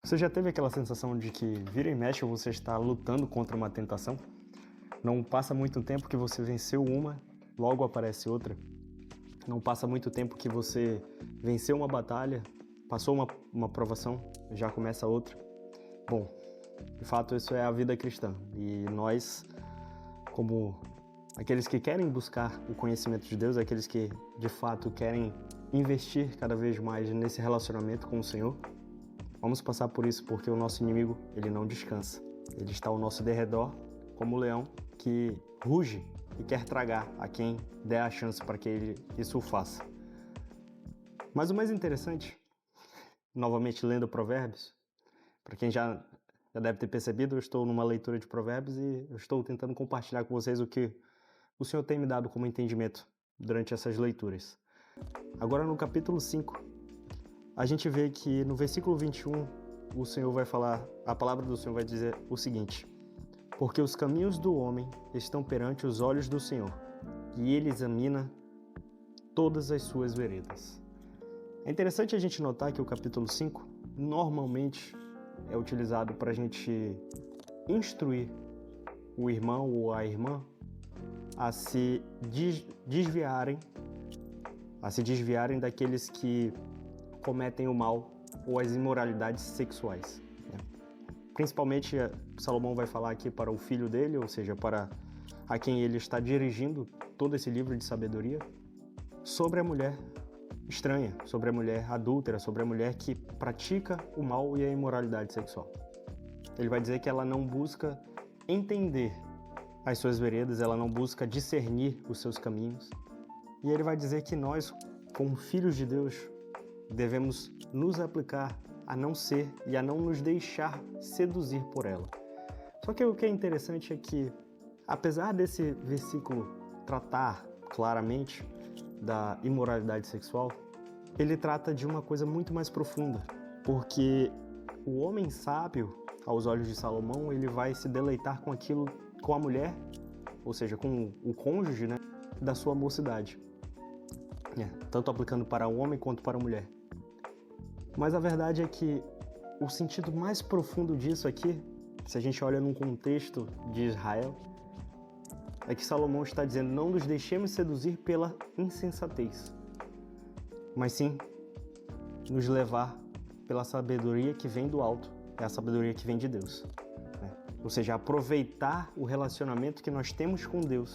Você já teve aquela sensação de que vira e mexe você está lutando contra uma tentação? Não passa muito tempo que você venceu uma, logo aparece outra. Não passa muito tempo que você venceu uma batalha, passou uma provação, já começa outra. Bom, de fato isso é a vida cristã e nós, como aqueles que querem buscar o conhecimento de Deus, aqueles que de fato querem investir cada vez mais nesse relacionamento com o Senhor, vamos passar por isso porque o nosso inimigo, ele não descansa. Ele está ao nosso derredor como um leão que ruge e quer tragar a quem der a chance para que ele isso o faça. Mas o mais interessante, novamente lendo Provérbios, para quem já deve ter percebido, eu estou numa leitura de Provérbios e eu estou tentando compartilhar com vocês o que o Senhor tem me dado como entendimento durante essas leituras. Agora no capítulo 5, a gente vê que no versículo 21, o Senhor vai falar, a palavra do Senhor vai dizer o seguinte: porque os caminhos do homem estão perante os olhos do Senhor, e ele examina todas as suas veredas. É interessante a gente notar que o capítulo 5 normalmente é utilizado para a gente instruir o irmão ou a irmã a se desviarem daqueles que cometem o mal ou as imoralidades sexuais. Principalmente, Salomão vai falar aqui para o filho dele, ou seja, para a quem ele está dirigindo todo esse livro de sabedoria, sobre a mulher estranha, sobre a mulher adúltera, sobre a mulher que pratica o mal e a imoralidade sexual. Ele vai dizer que ela não busca entender as suas veredas, ela não busca discernir os seus caminhos. E ele vai dizer que nós, como filhos de Deus, devemos nos aplicar a não ser e a não nos deixar seduzir por ela. Só que o que é interessante é que, apesar desse versículo tratar claramente da imoralidade sexual, ele trata de uma coisa muito mais profunda, porque o homem sábio, aos olhos de Salomão, ele vai se deleitar com aquilo, com a mulher, ou seja, com o cônjuge, né, da sua mocidade. Tanto aplicando para o homem quanto para a mulher. Mas a verdade é que o sentido mais profundo disso aqui, se a gente olha num contexto de Israel, é que Salomão está dizendo: não nos deixemos seduzir pela insensatez, mas sim nos levar pela sabedoria que vem do alto, é a sabedoria que vem de Deus. Ou seja, aproveitar o relacionamento que nós temos com Deus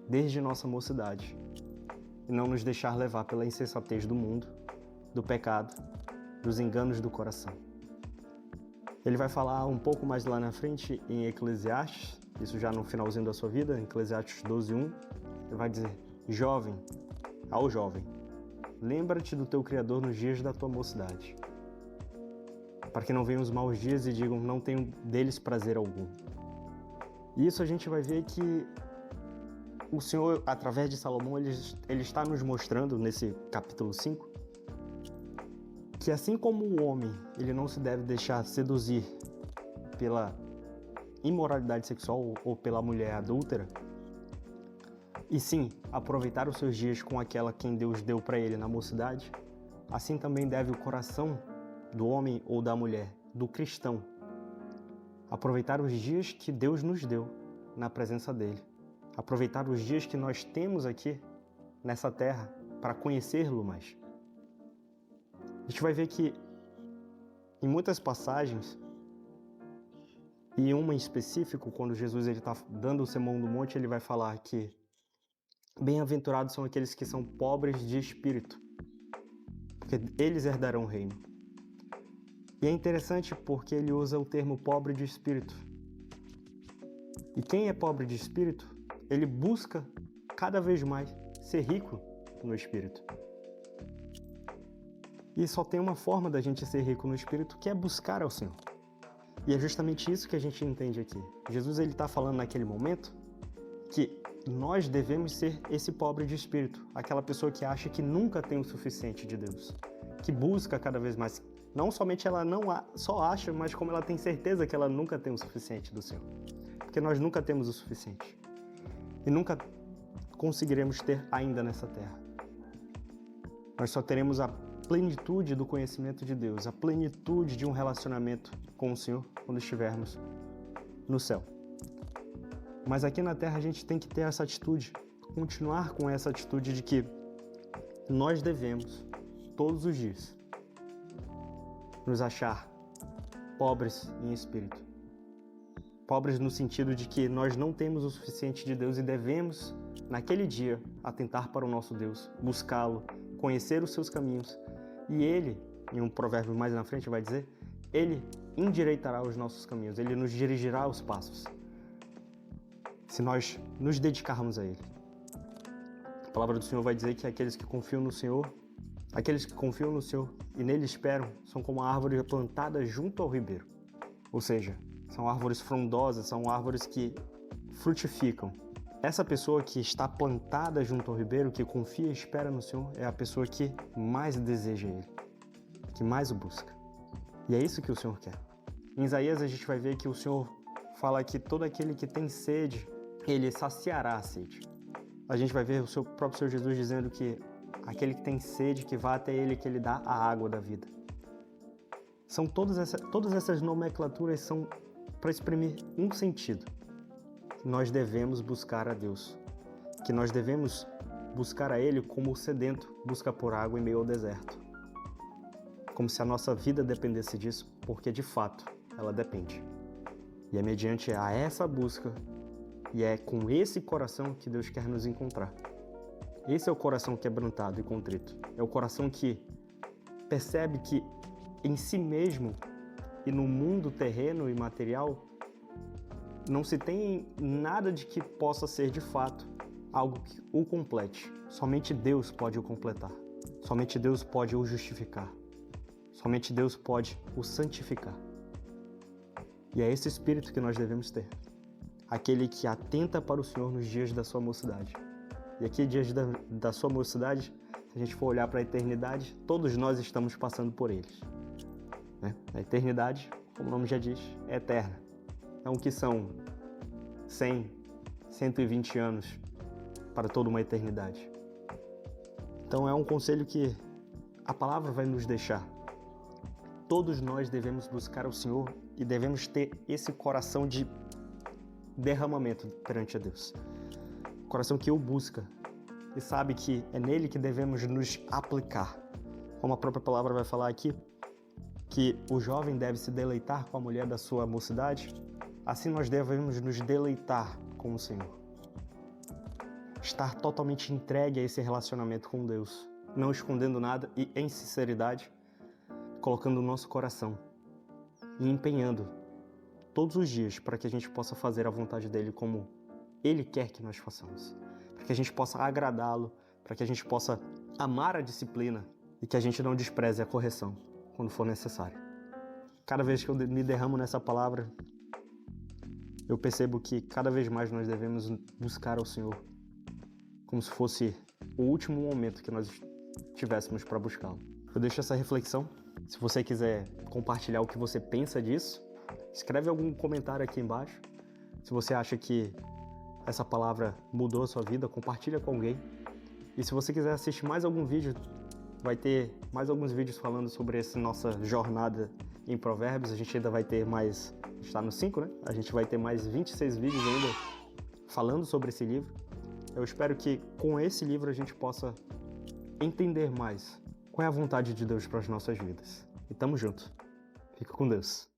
desde nossa mocidade e não nos deixar levar pela insensatez do mundo, do pecado, dos enganos do coração. Ele vai falar um pouco mais lá na frente em Eclesiastes, isso já no finalzinho da sua vida, em Eclesiastes 12:1, ele vai dizer: jovem, ao jovem, lembra-te do teu Criador nos dias da tua mocidade, para que não venham os maus dias e digam: não tenho deles prazer algum. E isso a gente vai ver que o Senhor, através de Salomão, ele está nos mostrando nesse capítulo 5, que assim como o homem ele não se deve deixar seduzir pela imoralidade sexual ou pela mulher adúltera, e sim aproveitar os seus dias com aquela quem Deus deu para ele na mocidade, assim também deve o coração do homem ou da mulher, do cristão, aproveitar os dias que Deus nos deu na presença dele, aproveitar os dias que nós temos aqui nessa terra para conhecê-lo mais. A gente vai ver que em muitas passagens, e uma em específico, quando Jesus está dando o Sermão do Monte, ele vai falar que bem-aventurados são aqueles que são pobres de espírito, porque eles herdarão o reino. E é interessante porque ele usa o termo pobre de espírito. E quem é pobre de espírito, ele busca cada vez mais ser rico no espírito. E só tem uma forma da gente ser rico no espírito, que é buscar ao Senhor. E é justamente isso que a gente entende aqui. Jesus está falando naquele momento que nós devemos ser esse pobre de espírito, aquela pessoa que acha que nunca tem o suficiente de Deus, que busca cada vez mais. Não somente ela não só acha, mas como ela tem certeza que ela nunca tem o suficiente do Senhor. Porque nós nunca temos o suficiente. E nunca conseguiremos ter ainda nessa terra. Nós só teremos plenitude do conhecimento de Deus, a plenitude de um relacionamento com o Senhor quando estivermos no céu. Mas aqui na terra a gente tem que ter essa atitude, continuar com essa atitude de que nós devemos, todos os dias, nos achar pobres em espírito. Pobres no sentido de que nós não temos o suficiente de Deus e devemos, naquele dia, atentar para o nosso Deus, buscá-lo, conhecer os seus caminhos. E Ele, em um provérbio mais na frente, vai dizer, Ele endireitará os nossos caminhos, Ele nos dirigirá os passos, se nós nos dedicarmos a Ele. A palavra do Senhor vai dizer que aqueles que confiam no Senhor e nele esperam, são como a árvore plantada junto ao ribeiro. Ou seja, são árvores frondosas, são árvores que frutificam. Essa pessoa que está plantada junto ao ribeiro, que confia e espera no Senhor, é a pessoa que mais deseja Ele, que mais o busca. E é isso que o Senhor quer. Em Isaías a gente vai ver que o Senhor fala que todo aquele que tem sede, Ele saciará a sede. A gente vai ver o próprio Senhor Jesus dizendo que aquele que tem sede, que vá até Ele, que Ele dá a água da vida. Todas essas nomenclaturas são para exprimir um sentido. Nós devemos buscar a Deus. Que nós devemos buscar a Ele como o sedento busca por água em meio ao deserto. Como se a nossa vida dependesse disso, porque de fato ela depende. E é mediante a essa busca e é com esse coração que Deus quer nos encontrar. Esse é o coração quebrantado e contrito. É o coração que percebe que em si mesmo e no mundo terreno e material não se tem nada de que possa ser de fato algo que o complete. Somente Deus pode o completar. Somente Deus pode o justificar. Somente Deus pode o santificar. E é esse espírito que nós devemos ter. Aquele que atenta para o Senhor nos dias da sua mocidade. E aqui, dias da sua mocidade, se a gente for olhar para a eternidade, todos nós estamos passando por eles. Né? A eternidade, como o nome já diz, é eterna. Então, o que são 100, 120 anos para toda uma eternidade? Então, é um conselho que a palavra vai nos deixar. Todos nós devemos buscar o Senhor e devemos ter esse coração de derramamento perante a Deus. Coração que o busca e sabe que é nele que devemos nos aplicar. Como a própria palavra vai falar aqui, que o jovem deve se deleitar com a mulher da sua mocidade, assim nós devemos nos deleitar com o Senhor. Estar totalmente entregue a esse relacionamento com Deus, não escondendo nada e em sinceridade, colocando o nosso coração e empenhando todos os dias para que a gente possa fazer a vontade dele como Ele quer que nós façamos. Para que a gente possa agradá-lo, para que a gente possa amar a disciplina e que a gente não despreze a correção quando for necessário. Cada vez que eu me derramo nessa palavra, eu percebo que cada vez mais nós devemos buscar ao Senhor como se fosse o último momento que nós tivéssemos para buscá-lo. Eu deixo essa reflexão. Se você quiser compartilhar o que você pensa disso, escreve algum comentário aqui embaixo. Se você acha que essa palavra mudou a sua vida, compartilha com alguém. E se você quiser assistir mais algum vídeo, vai ter mais alguns vídeos falando sobre essa nossa jornada em Provérbios. A gente ainda vai ter mais, está no 5, né? A gente vai ter mais 26 vídeos ainda falando sobre esse livro. Eu espero que com esse livro a gente possa entender mais qual é a vontade de Deus para as nossas vidas. E tamo junto. Fica com Deus.